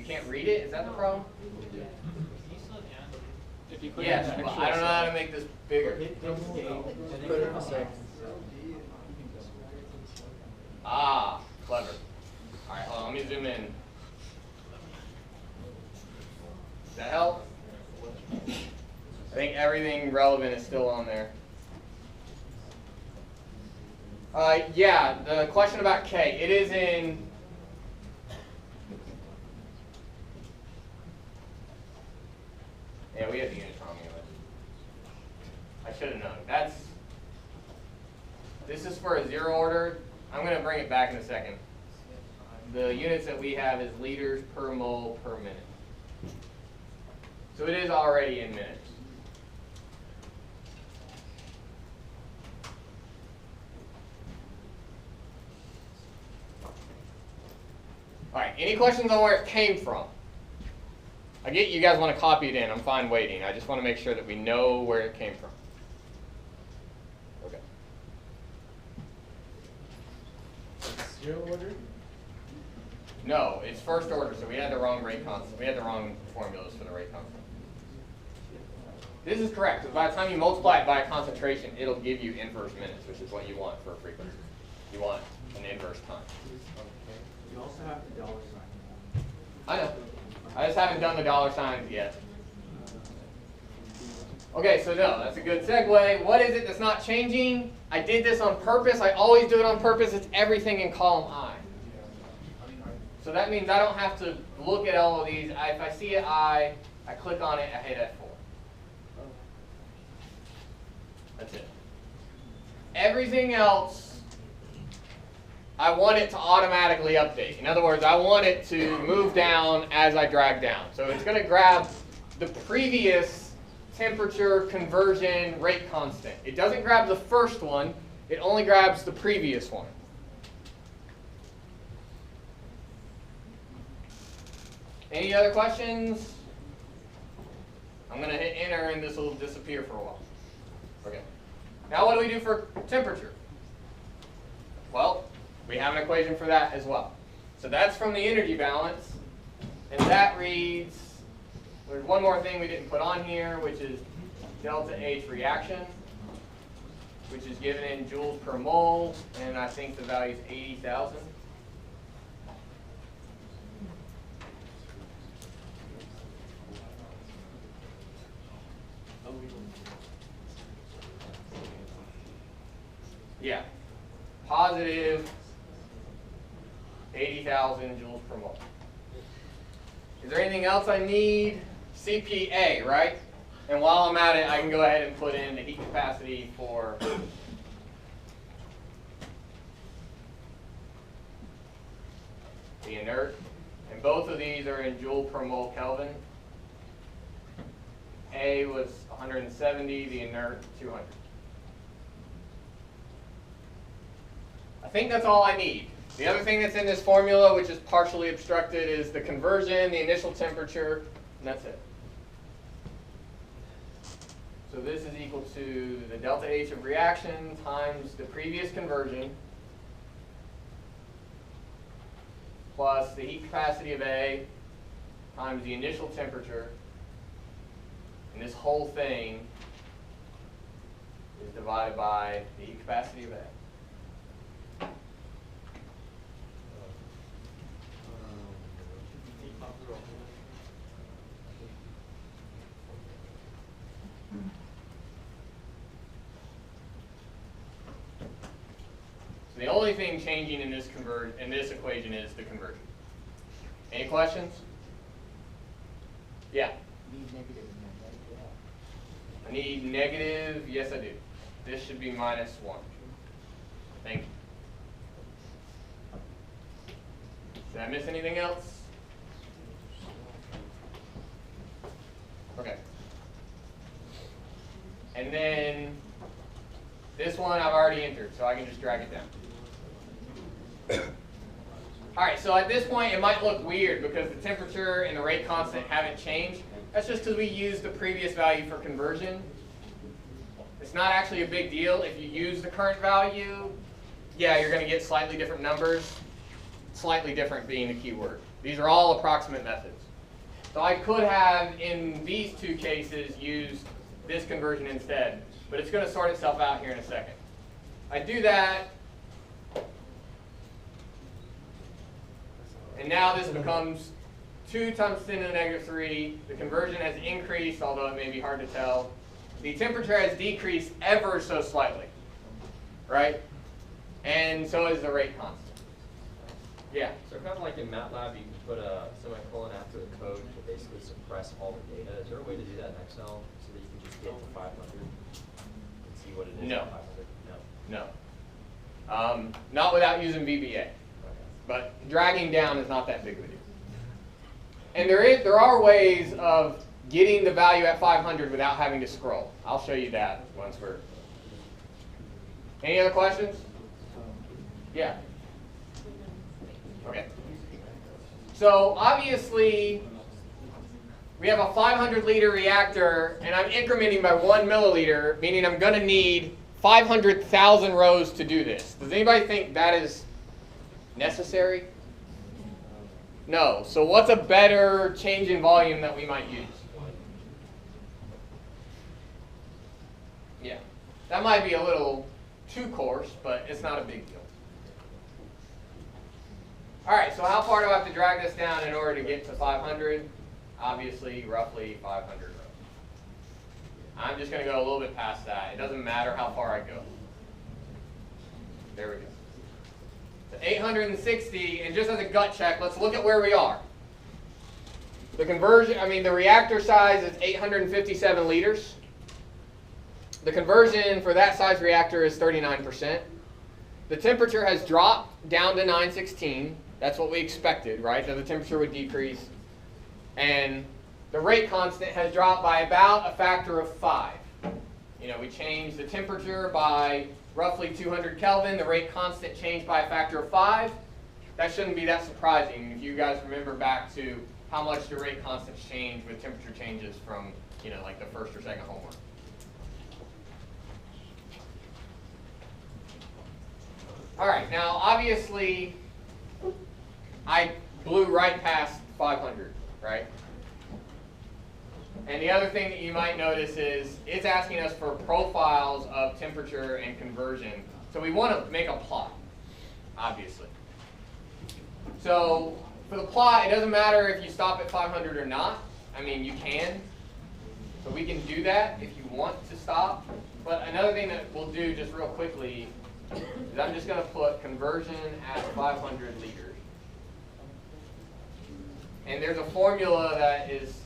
can't read it? Is that the problem? If you click Yes, on the but actual I don't know how to cell. make this bigger. Put it in a second. Ah, clever. All right, hold on, let me zoom in. Does that help? I think everything relevant is still on there. Yeah, the question about K, it is in. Yeah, we have the units wrong anyway. I should have known. This is for a zero order. I'm going to bring it back in a second. The units that we have is liters per mole per minute. So it is already in minutes. All right, any questions on where it came from? I get you guys want to copy it in. I'm fine waiting. I just want to make sure that we know where it came from. Okay. Zero order? No, it's first order, so we had the wrong rate constant. We had the wrong formulas for the rate constant. This is correct, because by the time you multiply it by a concentration, it'll give you inverse minutes, which is what you want for a frequency. You want an inverse time. You also have the dollar sign. I know. I just haven't done the dollar signs yet. Okay, so no, that's a good segue. What is it that's not changing? I did this on purpose. I always do it on purpose. It's everything in column I. So that means I don't have to look at all of these. If I see an I click on it, I hit F4. That's it. Everything else, I want it to automatically update. In other words, I want it to move down as I drag down. So it's going to grab the previous temperature conversion rate constant. It doesn't grab the first one. It only grabs the previous one. Any other questions? I'm going to hit enter and this will disappear for a while. Okay. Now what do we do for temperature? Well, we have an equation for that as well. So that's from the energy balance. And that reads, there's one more thing we didn't put on here, which is delta H reaction, which is given in joules per mole. And I think the value is 80,000. Yeah, positive 80,000 joules per mole. Is there anything else I need? CPA, right? And while I'm at it, I can go ahead and put in the heat capacity for the inert. And both of these are in joule per mole Kelvin. A was 170, the inert 200. I think that's all I need. The other thing that's in this formula, which is partially obstructed, is the conversion, the initial temperature, and that's it. So this is equal to the delta H of reaction times the previous conversion plus the heat capacity of A times the initial temperature, and this whole thing is divided by the heat capacity of A. So the only thing changing in this equation is the conversion. Any questions? Yeah. I need negative, yes I do. This should be -1. Thank you. Did I miss anything else? Okay. And then this one I've already entered, so I can just drag it down. All right, so at this point it might look weird because the temperature and the rate constant haven't changed. That's just because we used the previous value for conversion. It's not actually a big deal. If you use the current value, yeah, you're going to get slightly different numbers. Slightly different being the key word. These are all approximate methods. So I could have, in these two cases, used this conversion instead, but it's going to sort itself out here in a second. I do that, and now this becomes 2 times 10 to the negative 3. The conversion has increased, although it may be hard to tell. The temperature has decreased ever so slightly, right? And so is the rate constant. Yeah? So kind of like in MATLAB, you can put a semicolon after the code to basically suppress all the data. Is there a way to do that in Excel so that you can just get to 500 and see what it is? No. At 500? No. No. Not without using VBA. Okay. But dragging down is not that big of a deal. And there are ways of getting the value at 500 without having to scroll. I'll show you that once we're... Any other questions? Yeah. Okay. So obviously, we have a 500 liter reactor, and I'm incrementing by 1 milliliter, meaning I'm going to need 500,000 rows to do this. Does anybody think that is necessary? No. So what's a better change in volume that we might use? Yeah. That might be a little too coarse, but it's not a big deal. All right, so how far do I have to drag this down in order to get to 500? Obviously, roughly 500 rows. I'm just going to go a little bit past that. It doesn't matter how far I go. There we go. So 860, and just as a gut check, let's look at where we are. The the reactor size is 857 liters. The conversion for that size reactor is 39%. The temperature has dropped down to 916. That's what we expected, right? That the temperature would decrease. And the rate constant has dropped by about a factor of 5. You know, we changed the temperature by roughly 200 Kelvin. The rate constant changed by a factor of 5. That shouldn't be that surprising if you guys remember back to how much the rate constants change with temperature changes from, you know, like the first or second homework. All right, now obviously I blew right past 500, right? And the other thing that you might notice is it's asking us for profiles of temperature and conversion. So we want to make a plot, obviously. So for the plot, it doesn't matter if you stop at 500 or not. I mean, you can. So we can do that if you want to stop. But another thing that we'll do just real quickly is I'm just going to put conversion at 500 liters. And there's a formula that is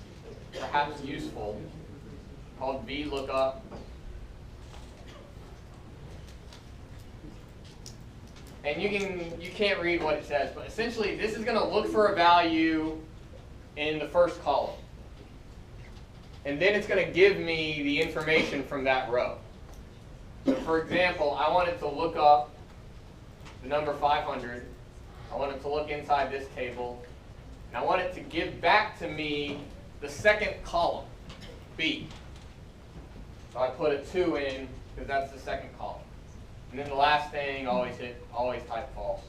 perhaps useful called VLOOKUP. And you can't read what it says, but essentially this is going to look for a value in the first column. And then it's going to give me the information from that row. So for example, I wanted to look up the number 500. I want it to look inside this table. And I want it to give back to me the second column, B. So I put a 2 in because that's the second column. And then the last thing, always type false.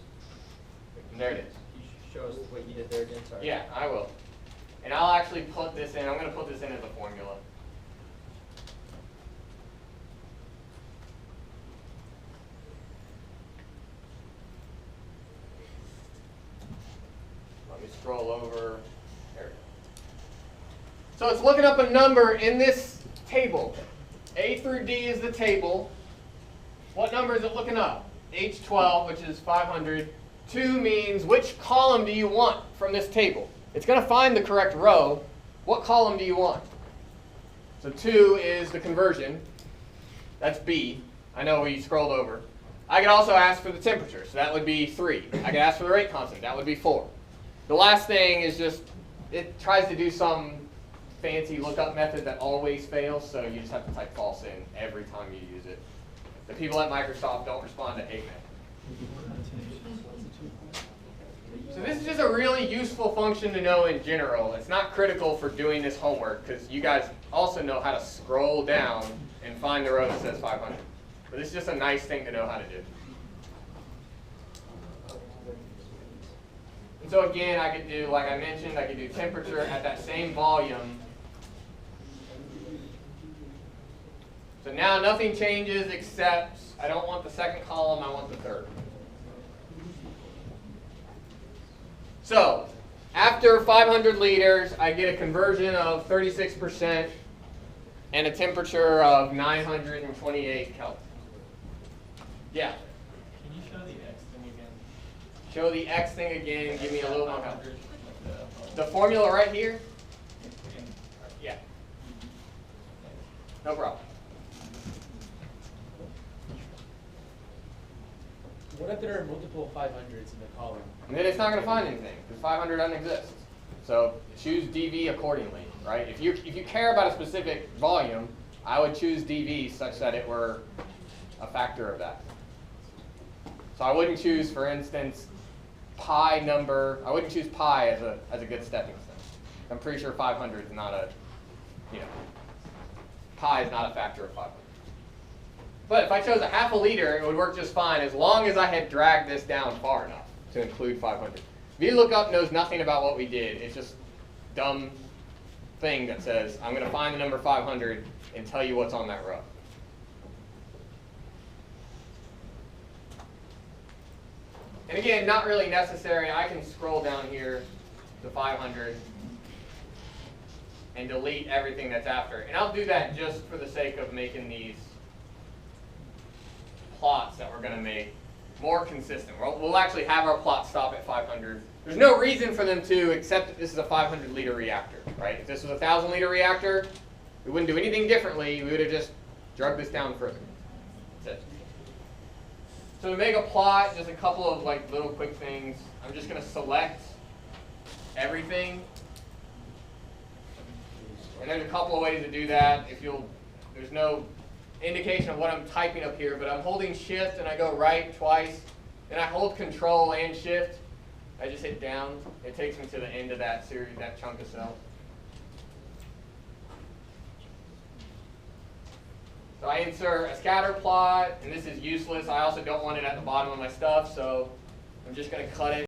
And there it is. You should show us what you did there again, sorry. Yeah, I will. And I'll actually put this in. I'm going to put this in as a formula. Let me scroll over. There we go. So it's looking up a number in this table. A through D is the table. What number is it looking up? H12, which is 500. 2 means which column do you want from this table? It's going to find the correct row. What column do you want? So 2 is the conversion. That's B. I know we scrolled over. I could also ask for the temperature, so that would be 3. I could ask for the rate constant. That would be 4. The last thing is just, it tries to do some fancy lookup method that always fails, so you just have to type false in every time you use it. The people at Microsoft don't respond to hate mail. So this is just a really useful function to know in general. It's not critical for doing this homework because you guys also know how to scroll down and find the row that says 500. But this is just a nice thing to know how to do. And so again, I could do, like I mentioned, I could do temperature at that same volume. So now nothing changes except I don't want the second column, I want the third. So after 500 liters, I get a conversion of 36% and a temperature of 928 Kelvin. Yeah? Can you show the X thing again? Show the X thing again, give me a little more help. The formula right here? Yeah. No problem. What if there are multiple 500s in the column? And then it's not going to find anything because 500 doesn't exist. So choose dV accordingly, right? If you care about a specific volume, I would choose dV such that it were a factor of that. So I wouldn't choose, for instance, pi number. I wouldn't choose pi as a good stepping stone. I'm pretty sure 500 is not a, pi is not a factor of 500. But if I chose a half a liter, it would work just fine as long as I had dragged this down far enough to include 500. VLOOKUP knows nothing about what we did. It's just a dumb thing that says, I'm going to find the number 500 and tell you what's on that row. And again, not really necessary. I can scroll down here to 500 and delete everything that's after. And I'll do that just for the sake of making these plots that we're going to make more consistent. We'll actually have our plot stop at 500. There's no reason for them to, except that this is a 500 liter reactor, right? If this was a 1,000 liter reactor, we wouldn't do anything differently. We would have just drug this down further. That's it. So to make a plot, just a couple of little quick things. I'm just going to select everything. And there's a couple of ways to do that. There's no indication of what I'm typing up here, but I'm holding shift and I go right twice, and I hold control and shift. I just hit down. It takes me to the end of that series, that chunk of cells. So I insert a scatter plot, and this is useless. I also don't want it at the bottom of my stuff, so I'm just going to cut it.